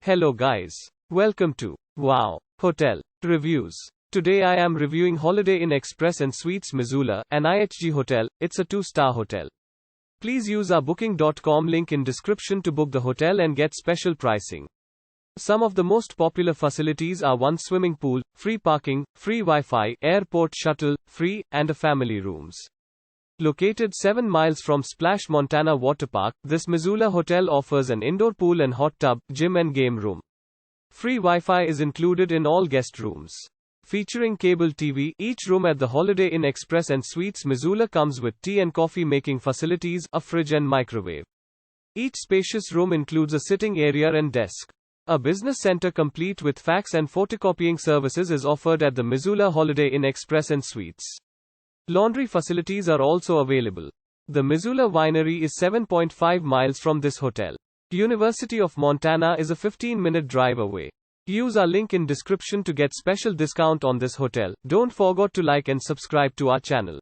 Hello guys. Welcome to Wow Hotel Reviews. Today I am reviewing Holiday Inn Express and Suites Missoula, an IHG hotel. It's a 2-star hotel. Please use our booking.com link in description to book the hotel and get special pricing. Some of the most popular facilities are one swimming pool, free parking, free Wi-Fi, airport shuttle, free, and a family rooms. Located 7 miles from Splash Montana Water Park, this Missoula hotel offers an indoor pool and hot tub, gym and game room. Free Wi-Fi is included in all guest rooms. Featuring cable TV, each room at the Holiday Inn Express and Suites Missoula comes with tea and coffee making facilities, a fridge and microwave. Each spacious room includes a sitting area and desk. A business center complete with fax and photocopying services is offered at the Missoula Holiday Inn Express and Suites. Laundry facilities are also available. The Missoula Winery is 7.5 miles from this hotel. University of Montana is a 15-minute drive away. Use our link in description to get special discount on this hotel. Don't forget to like and subscribe to our channel.